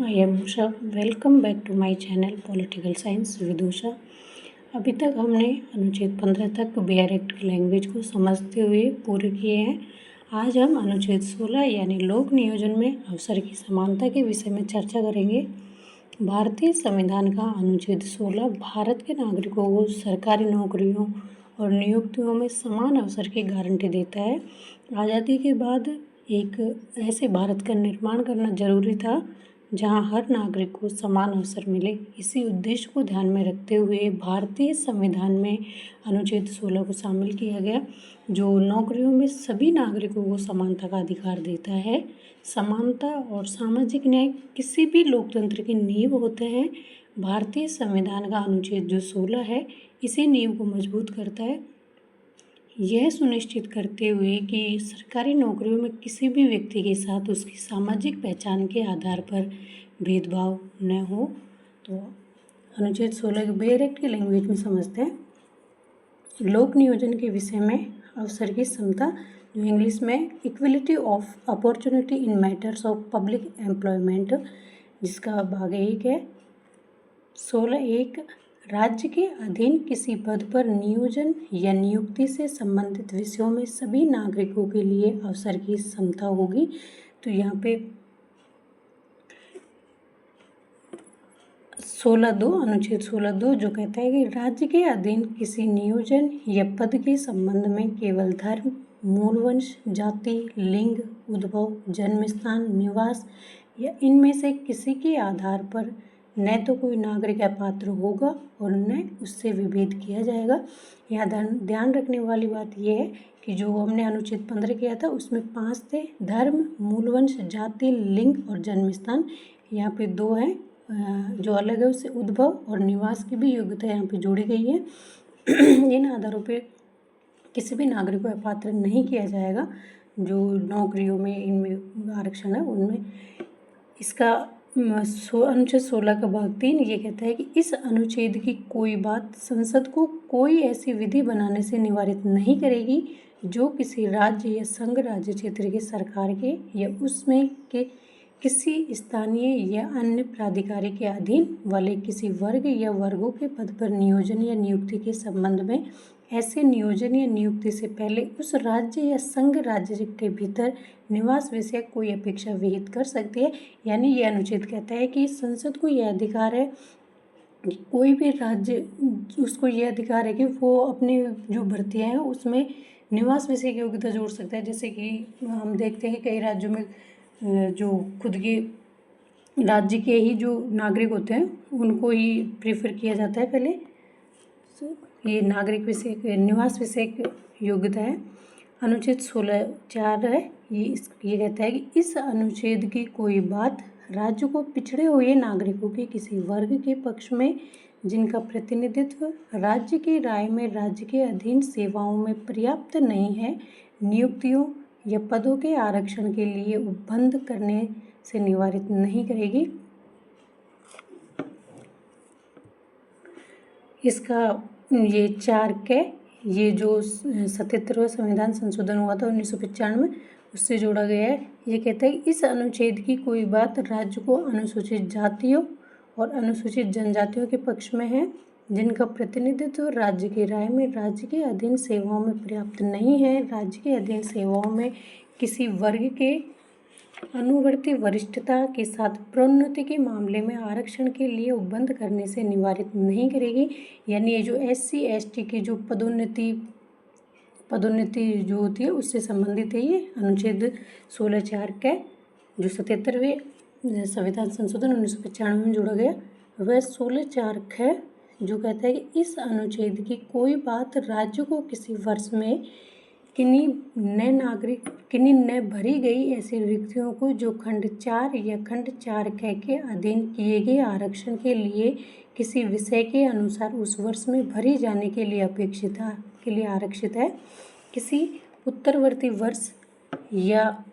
I am Usha. Welcome back to my channel political science with Usha. अभी तक हमने अनुच्छेद 15 तक बिहार एक्ट की लैंग्वेज को समझते हुए पूरे किए हैं। आज हम अनुच्छेद 16 यानी लोक नियोजन में अवसर की समानता के विषय में चर्चा करेंगे। भारतीय संविधान का अनुच्छेद 16 भारत के नागरिकों को सरकारी नौकरियों और नियुक्तियों में समान अवसर की गारंटी देता है। आज़ादी के बाद एक ऐसे भारत का निर्माण करना जरूरी था जहां हर नागरिक को समान अवसर मिले। इसी उद्देश्य को ध्यान में रखते हुए भारतीय संविधान में अनुच्छेद 16 को शामिल किया गया, जो नौकरियों में सभी नागरिकों को समानता का अधिकार देता है। समानता और सामाजिक न्याय किसी भी लोकतंत्र की नींव होते हैं। भारतीय संविधान का अनुच्छेद जो 16 है, इसी नींव को मजबूत करता है, यह सुनिश्चित करते हुए कि सरकारी नौकरियों में किसी भी व्यक्ति के साथ उसकी सामाजिक पहचान के आधार पर भेदभाव न हो। तो अनुच्छेद 16 के बिहार एक्ट की लैंग्वेज में समझते हैं। लोक नियोजन के विषय में अवसर की समता, जो इंग्लिश में equality of opportunity in matters of public employment, जिसका भाग 1 है। 16(1) राज्य के अधीन किसी पद पर नियोजन या नियुक्ति से संबंधित विषयों में सभी नागरिकों के लिए अवसर की समता होगी। तो यहाँ पे 16(2) अनुच्छेद 16(2) जो कहता है कि राज्य के अधीन किसी नियोजन या पद के संबंध में केवल धर्म, मूलवंश, जाति, लिंग, उद्भव, जन्म स्थान, निवास या इनमें से किसी के आधार पर न तो कोई नागरिक अपात्र होगा और न उससे विभेद किया जाएगा। यहाँ ध्यान रखने वाली बात यह है कि जो हमने अनुच्छेद 15 किया था उसमें 5 थे: धर्म, मूलवंश, जाति, लिंग और जन्म स्थान। यहाँ पे 2 हैं जो अलग है, उससे उद्भव और निवास की भी योग्यता यहाँ पे जोड़ी गई है। इन आधारों पे किसी भी नागरिक को अपात्र नहीं किया जाएगा। जो नौकरियों में इनमें आरक्षण है उनमें इसका अनुच्छेद 16 का भाग 3 ये कहता है कि इस अनुच्छेद की कोई बात संसद को कोई ऐसी विधि बनाने से निवारित नहीं करेगी जो किसी राज्य या संघ राज्य क्षेत्र की सरकार के या उसमें के किसी स्थानीय या अन्य प्राधिकारी के अधीन वाले किसी वर्ग या वर्गों के पद पर नियोजन या नियुक्ति के संबंध में ऐसे नियोजन या नियुक्ति से पहले उस राज्य या संघ राज्य के भीतर निवास विषय कोई अपेक्षा विहित कर सकती है। यानी यह अनुच्छेद कहता है कि संसद को यह अधिकार है कि कोई भी राज्य, उसको यह अधिकार है कि वो अपने जो भर्तियाँ हैं उसमें निवास विषय की योग्यता जोड़ सकता है। जैसे कि हम देखते हैं कई राज्यों में जो खुद के राज्य के ही जो नागरिक होते हैं उनको ही प्रेफर किया जाता है पहले। ये नागरिक विषय निवास विषय योग्यता है। अनुच्छेद 16(4) है, ये कहता है कि इस अनुच्छेद की कोई बात राज्य को पिछड़े हुए नागरिकों के किसी वर्ग के पक्ष में जिनका प्रतिनिधित्व राज्य की राय में राज्य के अधीन सेवाओं में पर्याप्त नहीं है, नियुक्तियों या पदों के आरक्षण के लिए उपबंध करने से निवारित नहीं करेगी। इसका ये 4 के ये जो 77वां संविधान संशोधन हुआ था 1995 में, उससे जोड़ा गया है। ये कहता है कि इस अनुच्छेद की कोई बात राज्य को अनुसूचित जातियों और अनुसूचित जनजातियों के पक्ष में है जिनका प्रतिनिधित्व राज्य की राय में राज्य के अधीन सेवाओं में पर्याप्त नहीं है, राज्य के अधीन सेवाओं में किसी वर्ग के अनुवर्ती वरिष्ठता के साथ प्रोन्नति के मामले में आरक्षण के लिए उपबंध करने से निवारित नहीं करेगी। यानी ये जो SC ST की जो पदोन्नति जो होती है उससे संबंधित है। ये अनुच्छेद 16(4) का जो 77वें संविधान संशोधन 1995 में जोड़ा गया, वह 16(4) है जो कहता है कि इस अनुच्छेद की कोई बात राज्य को किसी वर्ष में किन्हीं न भरी गई ऐसी रिक्तियों को जो खंड 4 या खंड 4 के अधीन किए गए आरक्षण के लिए किसी विषय के अनुसार उस वर्ष में भरी जाने के लिए आरक्षित है, किसी उत्तरवर्ती वर्ष या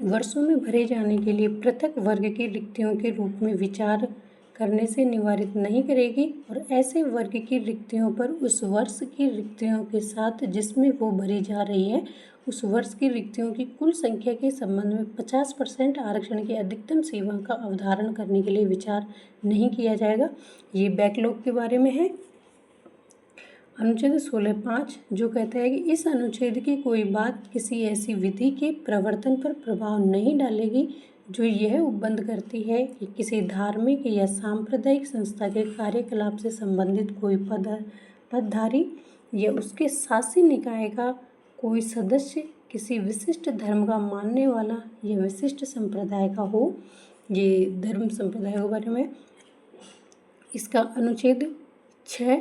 वर्षों में भरे जाने के लिए पृथक वर्ग की रिक्तियों के रूप में विचार करने से निवारित नहीं करेगी और ऐसे वर्ग की रिक्तियों पर उस वर्ष की रिक्तियों के साथ जिसमें वो भरी जा रही है उस वर्ष की रिक्तियों की कुल संख्या के संबंध में 50% आरक्षण की अधिकतम सीमा का अवधारण करने के लिए विचार नहीं किया जाएगा। ये बैकलॉग के बारे में है। अनुच्छेद 16(5) जो कहता है कि इस अनुच्छेद की कोई बात किसी ऐसी विधि के प्रवर्तन पर प्रभाव नहीं डालेगी जो यह उपबंध करती है कि किसी धार्मिक या सांप्रदायिक संस्था के कार्यकलाप से संबंधित कोई पदधारी या उसके शासी निकाय का कोई सदस्य किसी विशिष्ट धर्म का मानने वाला या विशिष्ट संप्रदाय का हो। ये धर्म संप्रदाय के बारे में। इसका अनुच्छेद 6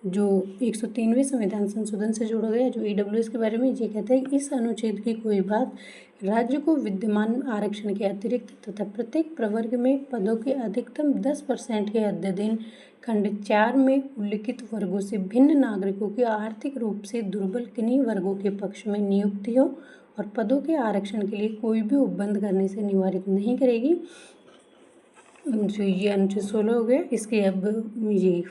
जो 103वें संविधान संशोधन से जोड़ा गया, जो EWS के बारे में, ये कहता है कि इस अनुच्छेद की कोई बात राज्य को विद्यमान आरक्षण के अतिरिक्त तथा प्रत्येक प्रवर्ग में पदों के अधिकतम 10% के अध्ययन खंड 4 में उल्लिखित वर्गों से भिन्न नागरिकों के आर्थिक रूप से दुर्बल किन्हीं वर्गों के पक्ष में नियुक्तियों और पदों के आरक्षण के लिए कोई भी उपबंध करने से निवारित नहीं करेगी। जो ये अनुच्छेद 16 हो गया। इसके अब ये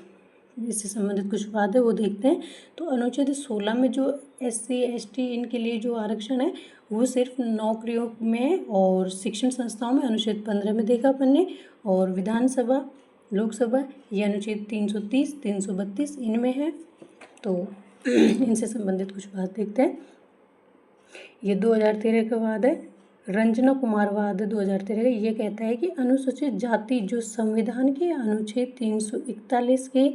इससे संबंधित कुछ बात है वो देखते हैं। तो अनुच्छेद 16 में जो SC ST इनके लिए जो आरक्षण है वो सिर्फ नौकरियों में और शिक्षण संस्थाओं में अनुच्छेद 15 में देखा अपन ने, और विधानसभा लोकसभा ये अनुच्छेद 330 332 इनमें है। तो इनसे संबंधित कुछ बात देखते हैं। ये 2013 का वाद है, रंजना कुमार वाद 2013 ये कहता है कि अनुसूचित जाति जो संविधान के अनुच्छेद 341 के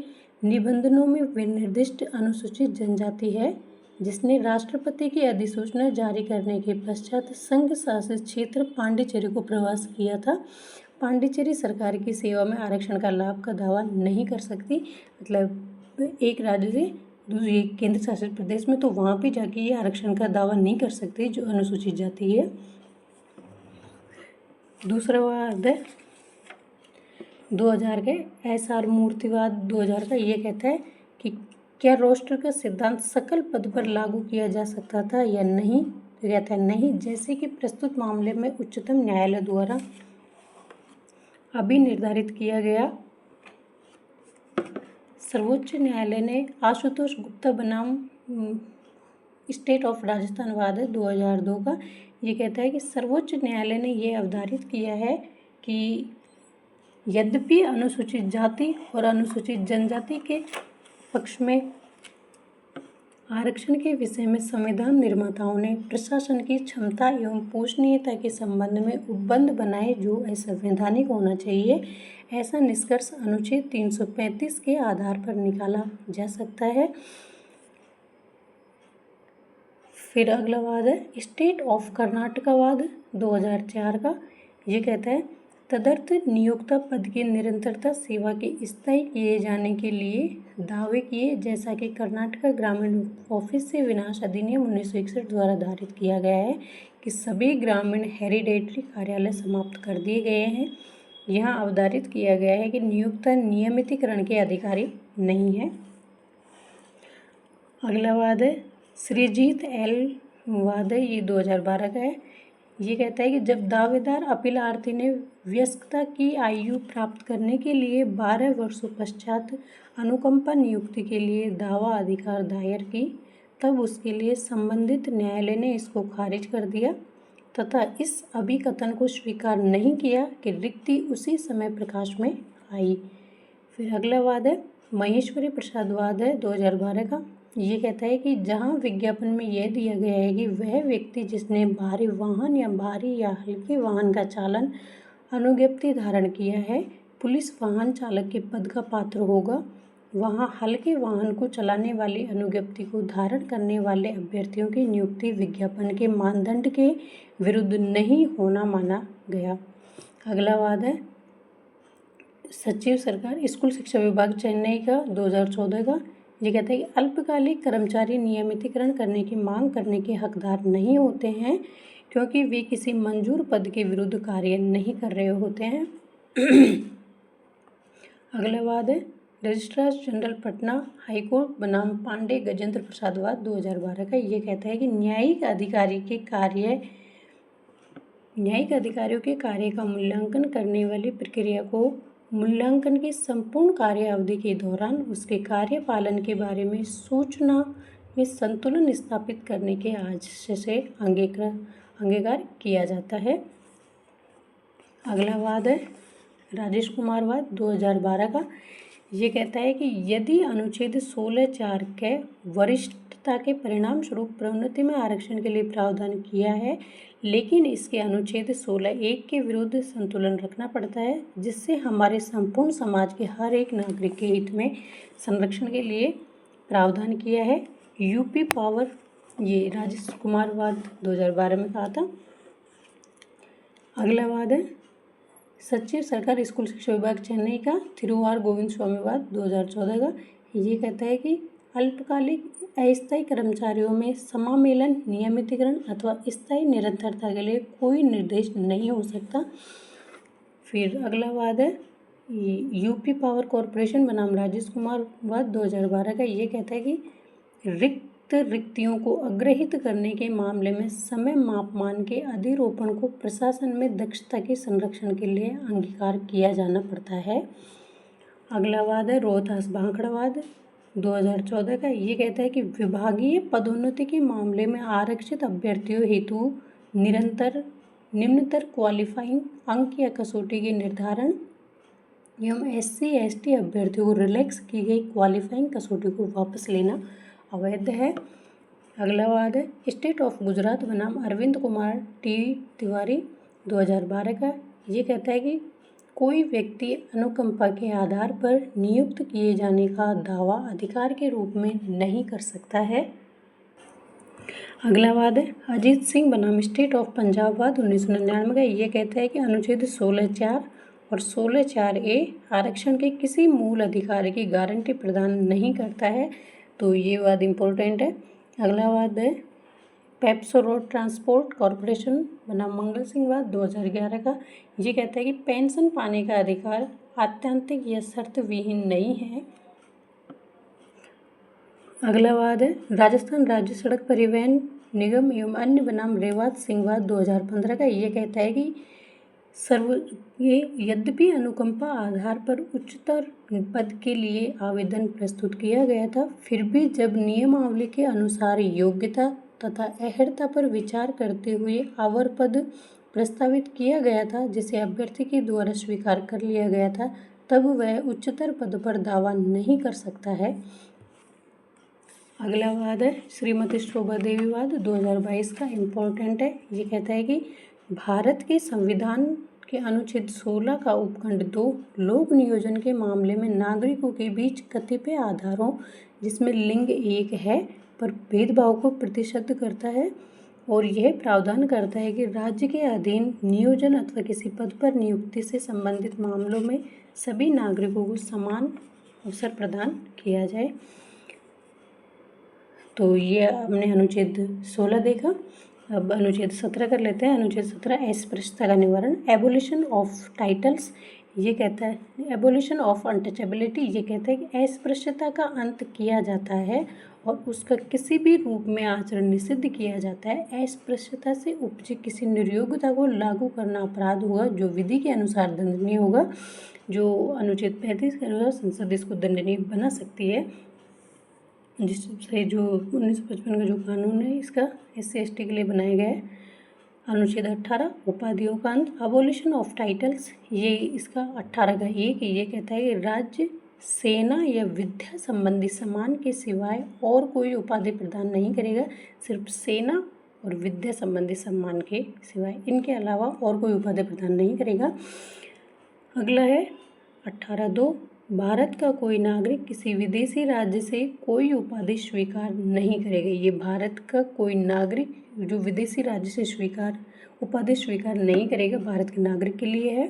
निबंधनों में विनिर्दिष्ट अनुसूचित जनजाति है, जिसने राष्ट्रपति की अधिसूचना जारी करने के पश्चात संघ शासित क्षेत्र पांडिचेरी को प्रवास किया था। पांडिचेरी सरकार की सेवा में आरक्षण का लाभ का दावा नहीं कर सकती। मतलब एक राज्य से दूसरे केंद्र शासित प्रदेश में तो वहाँ पे जाके ये आरक्षण का दावा नहीं कर सकती जो अनुसूचित जाति है। दूसरा वाद है 2000 के SR मूर्तिवाद 2000 का, ये कहता है कि क्या रोस्टर का सिद्धांत सकल पद पर लागू किया जा सकता था या नहीं। तो कहता है नहीं, जैसे कि प्रस्तुत मामले में उच्चतम न्यायालय द्वारा अभी निर्धारित किया गया। सर्वोच्च न्यायालय ने आशुतोष गुप्ता बनाम स्टेट ऑफ राजस्थान वाद है 2002 का, ये कहता है कि सर्वोच्च न्यायालय ने यह अवधारित किया है कि यद्यपि अनुसूचित जाति और अनुसूचित जनजाति के पक्ष में आरक्षण के विषय में संविधान निर्माताओं ने प्रशासन की क्षमता एवं पोषणीयता के संबंध में उपबंध बनाए जो असंवैधानिक होना चाहिए, ऐसा निष्कर्ष अनुच्छेद 335 के आधार पर निकाला जा सकता है। फिर अगला वाद है स्टेट ऑफ कर्नाटका वाद 2004 का, ये कहता है तदर्थ नियोक्ता पद की निरंतरता सेवा के स्थायी किए जाने के लिए दावे किए, जैसा कि कर्नाटका ग्रामीण ऑफिस से विनाश अधिनियम 1961 द्वारा धारित किया गया है कि सभी ग्रामीण हेरिडेटरी कार्यालय समाप्त कर दिए गए हैं। यहाँ अवधारित किया गया है कि नियोक्ता नियमितीकरण के अधिकारी नहीं है। अगला वाद है श्रीजीत L वाद है, ये 2012 का है, ये कहता है कि जब दावेदार अपीलार्थी ने वयस्कता की आयु प्राप्त करने के लिए 12 वर्षों पश्चात अनुकंपा नियुक्ति के लिए दावा अधिकार दायर की, तब उसके लिए संबंधित न्यायालय ने इसको खारिज कर दिया तथा इस अभिकथन को स्वीकार नहीं किया कि रिक्ति उसी समय प्रकाश में आई। फिर अगला वाद है महेश्वरी प्रसाद वाद है 2012 का, ये कहता है कि जहां विज्ञापन में यह दिया गया है कि वह व्यक्ति जिसने भारी वाहन या भारी या हल्के वाहन का चालन अनुज्ञप्ति धारण किया है पुलिस वाहन चालक के पद का पात्र होगा, वहां हल्के वाहन को चलाने वाली अनुज्ञप्ति को धारण करने वाले अभ्यर्थियों की नियुक्ति विज्ञापन के मानदंड के विरुद्ध नहीं होना माना गया। अगला वाद है सचिव सरकार स्कूल शिक्षा विभाग चेन्नई का 2014 का, ये कहता है कि अल्पकालिक कर्मचारी नियमितीकरण करने की मांग करने के हकदार नहीं होते हैं क्योंकि वे किसी मंजूर पद के विरुद्ध कार्य नहीं कर रहे होते हैं। अगला वाद है रजिस्ट्रार जनरल पटना हाईकोर्ट बनाम पांडे गजेंद्र प्रसाद वाद 2012 का, ये कहता है कि न्यायिक अधिकारियों के कार्य का मूल्यांकन करने वाली प्रक्रिया को मूल्यांकन की संपूर्ण कार्य अवधि के दौरान उसके कार्य पालन के बारे में सूचना में संतुलन स्थापित करने के आशय से अंगीकार किया जाता है। अगला वाद है राजेश कुमार वाद 2012 का। ये कहता है कि यदि अनुच्छेद 16(4) के वरिष्ठता के परिणाम स्वरूप प्रोन्नति में आरक्षण के लिए प्रावधान किया है, लेकिन इसके अनुच्छेद 16(1) के विरुद्ध संतुलन रखना पड़ता है, जिससे हमारे संपूर्ण समाज के हर एक नागरिक के हित में संरक्षण के लिए प्रावधान किया है। यूपी पावर, ये राजेश कुमार वाद 2012 में कहा था। अगला वाद है सचिव सरकार स्कूल शिक्षा विभाग चेन्नई का थिरुवार गोविंद स्वामी वाद 2014 का। ये कहता है कि अल्पकालिक अस्थायी कर्मचारियों में समामेलन, नियमितीकरण अथवा स्थायी निरंतरता के लिए कोई निर्देश नहीं हो सकता। फिर अगला वाद है यूपी पावर कॉरपोरेशन बनाम राजेश कुमार वाद 2012 का। ये कहता है कि रिक्तियों को अग्रहित करने के मामले में समय मापमान के अधिरोपण को प्रशासन में दक्षता के संरक्षण के लिए अंगीकार किया जाना पड़ता है। अगला वाद है रोहतास भांखड़ा वाद 2014 का। ये कहता है कि विभागीय पदोन्नति के मामले में आरक्षित अभ्यर्थियों हेतु निम्नतर क्वालिफाइंग अंक या कसौटी के निर्धारण एवं SC/ST अभ्यर्थियों को रिलैक्स की गई क्वालिफाइंग कसौटी को वापस लेना अवैध है। अगला वाद है स्टेट ऑफ गुजरात बनाम अरविंद कुमार तिवारी 2012 का। ये कहता है कि कोई व्यक्ति अनुकंपा के आधार पर नियुक्त किए जाने का दावा अधिकार के रूप में नहीं कर सकता है। अगला वाद है अजीत सिंह बनाम स्टेट ऑफ पंजाब वाद 1999 का। ये कहता है कि अनुच्छेद 16(4) और 16(4)(a) आरक्षण के किसी मूल अधिकार की गारंटी प्रदान नहीं करता है, तो ये वाद इम्पोर्टेंट है। अगला वाद है पेप्सो रोड ट्रांसपोर्ट कॉरपोरेशन बनाम मंगल सिंह वाद 2011 का। ये कहता है कि पेंशन पाने का अधिकार आत्यंतिक या शर्त विहीन नहीं है। अगला वाद है राजस्थान राज्य सड़क परिवहन निगम एवं अन्य बनाम रेवात सिंह वाद 2015 का। ये कहता है कि यद्यपि अनुकंपा आधार पर उच्चतर पद के लिए आवेदन प्रस्तुत किया गया था, फिर भी जब नियमावली के अनुसार योग्यता तथा अर्हता पर विचार करते हुए आवर पद प्रस्तावित किया गया था, जिसे अभ्यर्थी के द्वारा स्वीकार कर लिया गया था, तब वह उच्चतर पद पर दावा नहीं कर सकता है। अगला वाद है श्रीमती शोभा देवी वाद 2022 का, इम्पोर्टेंट है। ये कहता है कि भारत के संविधान के अनुच्छेद 16 का उपखंड 2 लोक नियोजन के मामले में नागरिकों के बीच कतिपय आधारों, जिसमें लिंग एक है, पर भेदभाव को प्रतिषिद्ध करता है और यह प्रावधान करता है कि राज्य के अधीन नियोजन अथवा किसी पद पर नियुक्ति से संबंधित मामलों में सभी नागरिकों को समान अवसर प्रदान किया जाए। तो ये हमने अनुच्छेद 16 देखा। अब अनुच्छेद 17 कर लेते हैं। अनुच्छेद 17 अस्पृश्यता का निवारण, एबोलिशन ऑफ टाइटल्स। ये कहता है एबोलिशन ऑफ अनटचेबिलिटी। ये कहता है कि अस्पृश्यता का अंत किया जाता है और उसका किसी भी रूप में आचरण निषिद्ध किया जाता है। अस्पृश्यता से उपजी किसी निर्योग्यता को लागू करना अपराध होगा, जो विधि के अनुसार दंडनीय होगा। जो अनुच्छेद 35 के अनुसार संसद इसको दंडनीय बना सकती है, जिससे जो 1955 का जो कानून है इसका SC/ST के लिए बनाया गया है। अनुच्छेद 18 उपाधियों का अंत, अबोलिशन ऑफ टाइटल्स। ये इसका 18 का 1 ये कहता है कि राज्य सेना या विद्या संबंधी सम्मान के सिवाय और कोई उपाधि प्रदान नहीं करेगा। सिर्फ सेना और विद्या संबंधी सम्मान के सिवाय, इनके अलावा और कोई उपाधि प्रदान नहीं करेगा। अगला है 18(2) भारत का कोई नागरिक किसी विदेशी राज्य से कोई उपाधि स्वीकार नहीं करेगा। ये भारत का कोई नागरिक जो विदेशी राज्य से उपाधि स्वीकार नहीं करेगा, भारत के नागरिक के लिए है।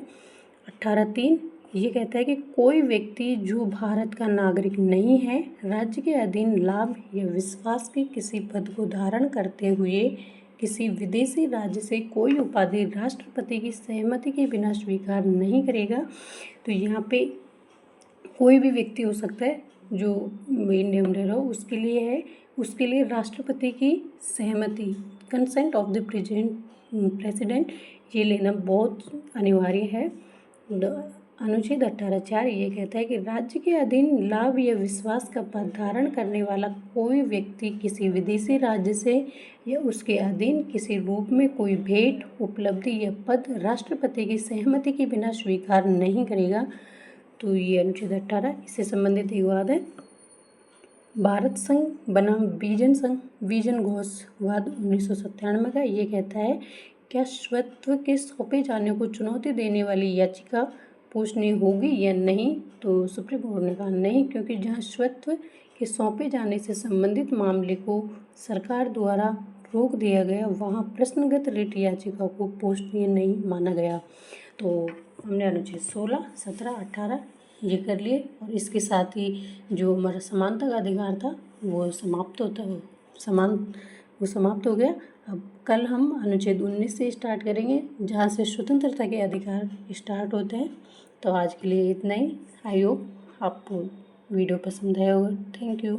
18(3) ये कहता है कि कोई व्यक्ति जो भारत का नागरिक नहीं है, राज्य के अधीन लाभ या विश्वास के किसी पद को धारण करते हुए किसी विदेशी राज्य से कोई उपाधि राष्ट्रपति की सहमति के बिना स्वीकार नहीं करेगा। तो यहाँ पे कोई भी व्यक्ति हो सकता है जो इंडिया में रह रहा हो, उसके लिए है, उसके लिए राष्ट्रपति की सहमति, कंसेंट ऑफ द प्रेसिडेंट, ये लेना बहुत अनिवार्य है। अनुच्छेद 18(4) ये कहता है कि राज्य के अधीन लाभ या विश्वास का पद धारण करने वाला कोई व्यक्ति किसी विदेशी राज्य से या उसके अधीन किसी रूप में कोई भेंट, उपलब्धि या पद राष्ट्रपति की सहमति के बिना स्वीकार नहीं करेगा। तो ये अनुच्छेद 18 इससे संबंधित एक वाद है। भारत संघ बनाम विजन संघ विजन घोषवाद 1997 का ये कहता है, क्या स्वत्व के सौंपे जाने को चुनौती देने वाली याचिका पूछनी होगी या नहीं? तो सुप्रीम कोर्ट ने कहा नहीं, क्योंकि जहां स्वत्व के सौंपे जाने से संबंधित मामले को सरकार द्वारा रोक दिया गया, वहां प्रश्नगत रिट याचिका को पूछनीय नहीं माना गया। तो हमने अनुच्छेद 16, 17, 18 ये कर लिए और इसके साथ ही जो हमारा समानता का अधिकार था वो समाप्त हो गया। अब कल हम अनुच्छेद 19 से स्टार्ट करेंगे, जहाँ से स्वतंत्रता के अधिकार स्टार्ट होते हैं। तो आज के लिए इतना ही। आई होप आपको वीडियो पसंद आया होगा। Thank you.